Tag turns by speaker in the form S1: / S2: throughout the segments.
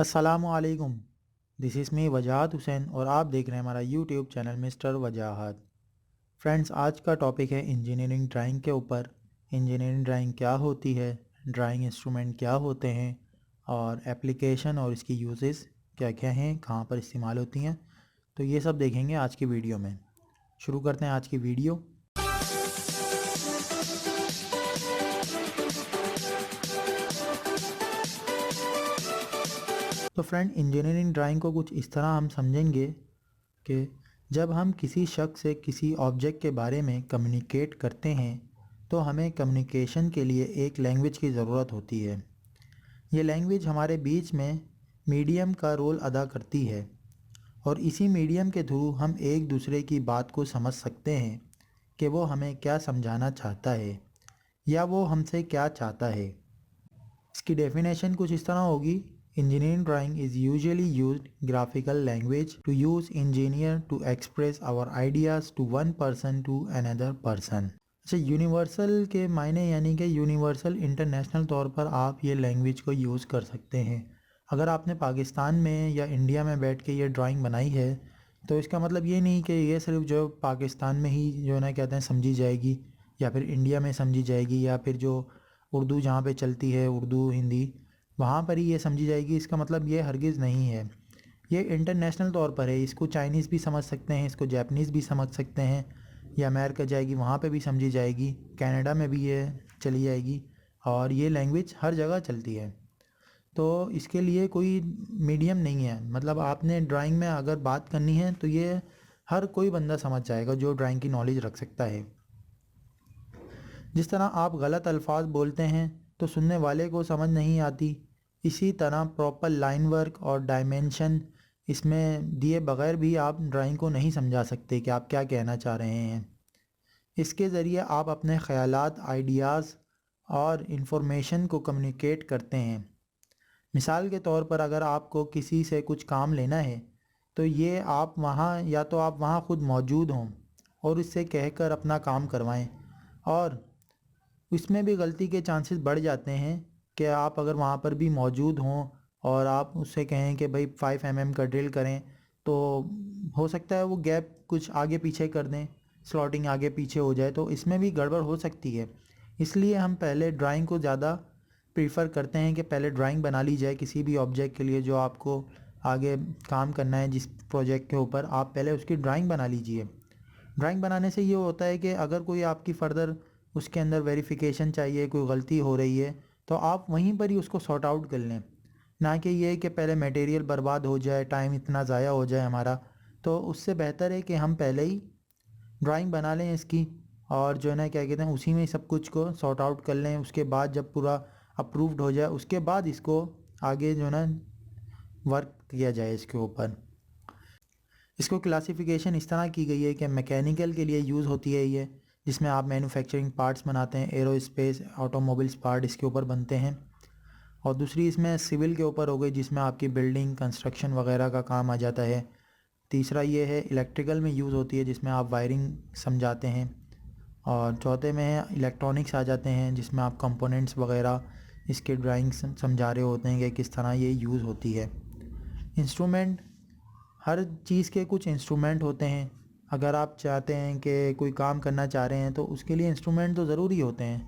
S1: अस्सलामुअलैकुम। This is me वजाहत हुसैन और आप देख रहे हैं हमारा यूट्यूब चैनल मिस्टर वजाहत। फ्रेंड्स, आज का टॉपिक है इंजीनियरिंग ड्राइंग के ऊपर। इंजीनियरिंग ड्राइंग क्या होती है, ड्राइंग इंस्ट्रूमेंट क्या होते हैं और एप्लीकेशन और इसकी यूजेस क्या क्या हैं, कहाँ पर इस्तेमाल होती हैं, तो ये सब देखेंगे आज की वीडियो में। शुरू करते हैं आज की वीडियो। तो फ्रेंड, इंजीनियरिंग ड्राइंग को कुछ इस तरह हम समझेंगे कि जब हम किसी शख्स से किसी ऑब्जेक्ट के बारे में कम्युनिकेट करते हैं तो हमें कम्युनिकेशन के लिए एक लैंग्वेज की ज़रूरत होती है। ये लैंग्वेज हमारे बीच में मीडियम का रोल अदा करती है और इसी मीडियम के थ्रू हम एक दूसरे की बात को समझ सकते हैं कि वो हमें क्या समझाना चाहता है या वो हमसे क्या चाहता है। इसकी डेफिनेशन कुछ इस तरह होगी: engineering drawing is usually used graphical language to use engineer to express our ideas to one person to another person. अच्छा, यूनिवर्सल के मायने यानी कि यूनिवर्सल इंटरनेशनल तौर पर आप ये लैंग्वेज को यूज़ कर सकते हैं। अगर आपने पाकिस्तान में या इंडिया में बैठ के ये ड्राइंग बनाई है तो इसका मतलब ये नहीं कि ये सिर्फ जो पाकिस्तान में ही जो है ना कहते हैं समझी जाएगी या फिर इंडिया में समझी जाएगी या फिर जो उर्दू जहाँ पे चलती है, उर्दू हिंदी, वहाँ पर ही ये समझी जाएगी। इसका मतलब ये हरगिज़ नहीं है। ये इंटरनेशनल तौर पर है। इसको चाइनीज़ भी समझ सकते हैं, इसको जापानीज़ भी समझ सकते हैं, या अमेरिका जाएगी वहाँ पे भी समझी जाएगी, कनाडा में भी ये चली जाएगी और ये लैंग्वेज हर जगह चलती है। तो इसके लिए कोई मीडियम नहीं है। मतलब आपने ड्राइंग में अगर बात करनी है तो ये हर कोई बंदा समझ जाएगा जो ड्राइंग की नॉलेज रख सकता है। जिस तरह आप गलत अल्फाज बोलते हैं तो सुनने वाले को समझ नहीं आती, इसी तरह प्रॉपर लाइन वर्क और डायमेंशन इसमें दिए बगैर भी आप ड्राइंग को नहीं समझा सकते कि आप क्या कहना चाह रहे हैं। इसके ज़रिए आप अपने ख़यालात, आइडियाज़ और इन्फॉर्मेशन को कम्युनिकेट करते हैं। मिसाल के तौर पर अगर आपको किसी से कुछ काम लेना है तो ये आप वहाँ या तो आप वहाँ ख़ुद मौजूद हों और उससे कहकर अपना काम करवाएं, और इसमें भी गलती के चांसेस बढ़ जाते हैं कि आप अगर वहाँ पर भी मौजूद हों और आप उससे कहें कि भाई 5 mm का ड्रिल करें, तो हो सकता है वो गैप कुछ आगे पीछे कर दें, स्लॉटिंग आगे पीछे हो जाए, तो इसमें भी गड़बड़ हो सकती है। इसलिए हम पहले ड्राइंग को ज़्यादा प्रीफर करते हैं कि पहले ड्राइंग बना ली जाए किसी भी ऑब्जेक्ट के लिए जो आपको आगे काम करना है। जिस प्रोजेक्ट के ऊपर आप पहले उसकी ड्राइंग बना लीजिए। ड्राइंग बनाने से ये होता है कि अगर कोई आपकी फ़र्दर उसके अंदर वेरिफिकेशन चाहिए, कोई गलती हो रही है, तो आप वहीं पर ही उसको सॉर्ट आउट कर लें, ना कि ये कि पहले मटेरियल बर्बाद हो जाए, टाइम इतना ज़ाया हो जाए हमारा। तो उससे बेहतर है कि हम पहले ही ड्राइंग बना लें इसकी और जो है ना क्या कहते हैं उसी में सब कुछ को सॉर्ट आउट कर लें। उसके बाद जब पूरा अप्रूव्ड हो जाए उसके बाद इसको आगे जो है ना वर्क किया जाए इसके ऊपर। इसको क्लासिफिकेशन इस तरह की गई है कि मैकेनिकल के लिए यूज़ होती है ये, जिसमें आप मैन्युफैक्चरिंग पार्ट्स बनाते हैं, एरोस्पेस, ऑटोमोबाइल्स पार्ट इसके ऊपर बनते हैं। और दूसरी इसमें सिविल के ऊपर हो गई, जिसमें आपकी बिल्डिंग कंस्ट्रक्शन वगैरह का काम आ जाता है। तीसरा ये है इलेक्ट्रिकल में यूज़ होती है, जिसमें आप वायरिंग समझाते हैं। और चौथे में है इलेक्ट्रॉनिक्स आ जाते हैं, जिसमें आप कंपोनेंट्स वगैरह इसके ड्राइंग समझा रहे होते हैं कि किस तरह ये यूज़ होती है। इंस्ट्रूमेंट, हर चीज़ के कुछ इंस्ट्रूमेंट होते हैं। अगर आप चाहते हैं कि कोई काम करना चाह रहे हैं तो उसके लिए इंस्ट्रूमेंट तो ज़रूरी होते हैं।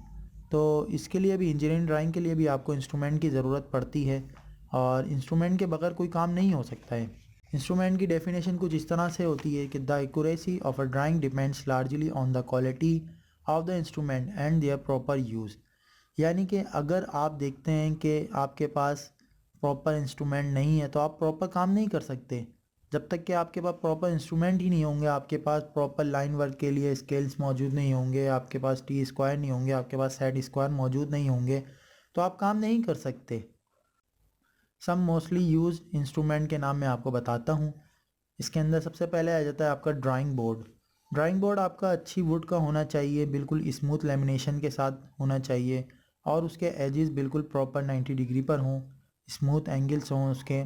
S1: तो इसके लिए भी, इंजीनियरिंग ड्राइंग के लिए भी आपको इंस्ट्रूमेंट की ज़रूरत पड़ती है और इंस्ट्रूमेंट के बगैर कोई काम नहीं हो सकता है। इंस्ट्रूमेंट की डेफिनेशन कुछ इस तरह से होती है कि the accuracy of a drawing depends largely on the quality of the instrument and there proper use. यानी कि अगर आप देखते हैं कि आपके पास प्रॉपर इंस्ट्रूमेंट नहीं है तो आप प्रॉपर काम नहीं कर सकते। जब तक कि आपके पास प्रॉपर इंस्ट्रूमेंट ही नहीं होंगे, आपके पास प्रॉपर लाइन वर्क के लिए स्केल्स मौजूद नहीं होंगे, आपके पास टी स्क्वायर नहीं होंगे, आपके पास सेट स्क्वायर मौजूद नहीं होंगे, तो आप काम नहीं कर सकते। सम मोस्टली यूज इंस्ट्रूमेंट के नाम मैं आपको बताता हूँ। इसके अंदर सबसे पहले आ जाता है आपका ड्राइंग बोर्ड। ड्राइंग बोर्ड आपका अच्छी वुड का होना चाहिए, बिल्कुल स्मूथ लेमिनेशन के साथ होना चाहिए और उसके एजेस बिल्कुल प्रॉपर 90 डिग्री पर हों, स्मूथ एंगल्स हों उसके।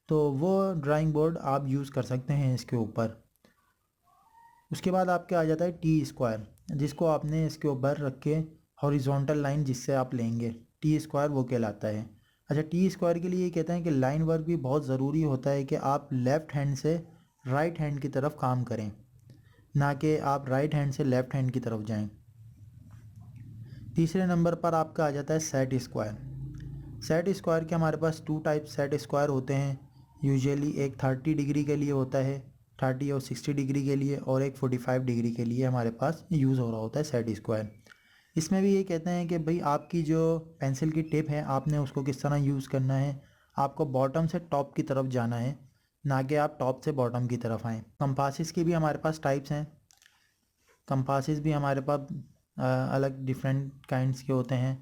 S1: तो वो ड्राइंग बोर्ड आप यूज़ कर सकते हैं इसके ऊपर। उसके बाद आपके आ जाता है टी स्क्वायर, जिसको आपने इसके ऊपर रख के हॉरिजॉन्टल लाइन जिससे आप लेंगे, टी स्क्वायर वो कहलाता है। अच्छा, टी स्क्वायर के लिए ये कहते हैं कि लाइन वर्क भी बहुत ज़रूरी होता है कि आप लेफ़्ट हैंड से राइट हैंड की तरफ काम करें, ना कि आप राइट हैंड से लेफ़्ट हैंड की तरफ जाएं। तीसरे नंबर पर आपका आ जाता है सेट स्क्वायर। सेट स्क्वायर के हमारे पास टू टाइप सेट स्क्वायर होते हैं। यूजुअली एक 30 डिग्री के लिए होता है, 30 और 60 डिग्री के लिए, और एक 45 डिग्री के लिए हमारे पास यूज़ हो रहा होता है सेट स्क्वायर। इसमें भी ये कहते हैं कि भाई आपकी जो पेंसिल की टिप है आपने उसको किस तरह यूज़ करना है। आपको बॉटम से टॉप की तरफ जाना है, ना कि आप टॉप से बॉटम की तरफ आएँ। कंपासिस की भी हमारे पास टाइप्स हैं। कंपासिस भी हमारे पास अलग डिफरेंट काइंड्स के होते हैं,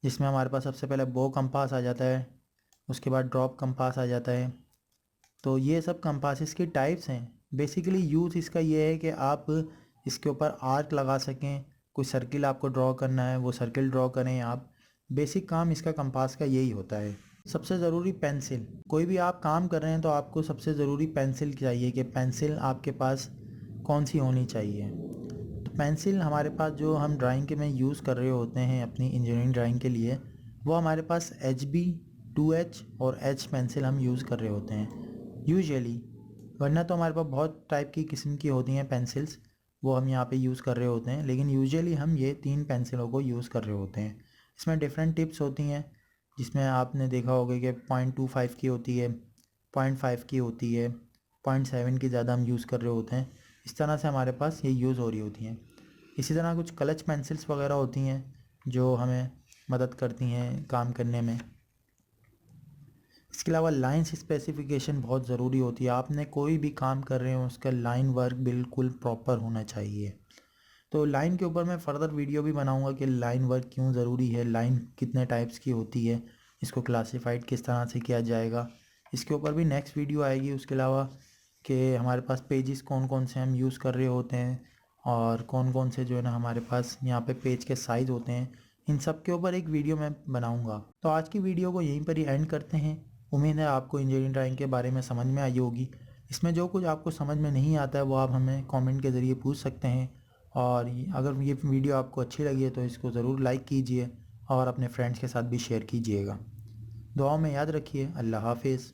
S1: जिसमें हमारे पास सबसे पहले बो कंपास आ जाता है, उसके बाद ड्रॉप कंपास आ जाता है। तो ये सब कंपासिस की टाइप्स हैं। बेसिकली यूज़ इसका ये है कि आप इसके ऊपर आर्क लगा सकें, कोई सर्किल आपको ड्रॉ करना है वो सर्किल ड्रॉ करें आप। बेसिक काम इसका कंपास का यही होता है। सबसे ज़रूरी पेंसिल, कोई भी आप काम कर रहे हैं तो आपको सबसे ज़रूरी पेंसिल चाहिए कि पेंसिल आपके पास कौन सी होनी चाहिए। तो पेंसिल हमारे पास जो हम ड्राइंग के में यूज़ कर रहे होते हैं अपनी इंजीनियरिंग ड्राइंग के लिए, वो हमारे पास HB 2H और H पेंसिल हम यूज़ कर रहे होते हैं यूजुअली। वरना तो हमारे पास बहुत टाइप की किस्म की होती हैं पेंसिल्स, वो हम यहाँ पे यूज़ कर रहे होते हैं, लेकिन यूजुअली हम ये 3 पेंसिलों को यूज़ कर रहे होते हैं। इसमें डिफरेंट टिप्स होती हैं, जिसमें आपने देखा होगा कि 0.25 की होती है, 0.5 की होती है, 0.7 की ज़्यादा हम यूज़ कर रहे होते हैं। इस तरह से हमारे पास ये यूज़ हो रही होती हैं। इसी तरह कुछ क्लच पेंसिल्स वगैरह होती हैं जो हमें मदद करती हैं काम करने में। इसके अलावा लाइंस स्पेसिफिकेशन बहुत ज़रूरी होती है। आपने कोई भी काम कर रहे हो उसका लाइन वर्क बिल्कुल प्रॉपर होना चाहिए। तो लाइन के ऊपर मैं फ़र्दर वीडियो भी बनाऊंगा कि लाइन वर्क क्यों ज़रूरी है, लाइन कितने टाइप्स की होती है, इसको क्लासिफाइड किस तरह से किया जाएगा, इसके ऊपर भी नेक्स्ट वीडियो आएगी। उसके अलावा कि हमारे पास पेजेस कौन कौन से हम यूज़ कर रहे होते हैं और कौन कौन से जो है ना हमारे पास यहाँ पे पेज के साइज़ होते हैं, इन सब के ऊपर एक वीडियो मैं बनाऊँगा। तो आज की वीडियो को यहीं पर ही एंड करते हैं। उम्मीद है आपको इंजीनियरिंग ड्राइंग के बारे में समझ में आई होगी। इसमें जो कुछ आपको समझ में नहीं आता है वो आप हमें कमेंट के ज़रिए पूछ सकते हैं। और अगर ये वीडियो आपको अच्छी लगी है तो इसको ज़रूर लाइक कीजिए और अपने फ्रेंड्स के साथ भी शेयर कीजिएगा। दुआओं में याद रखिए। अल्लाह हाफिज़।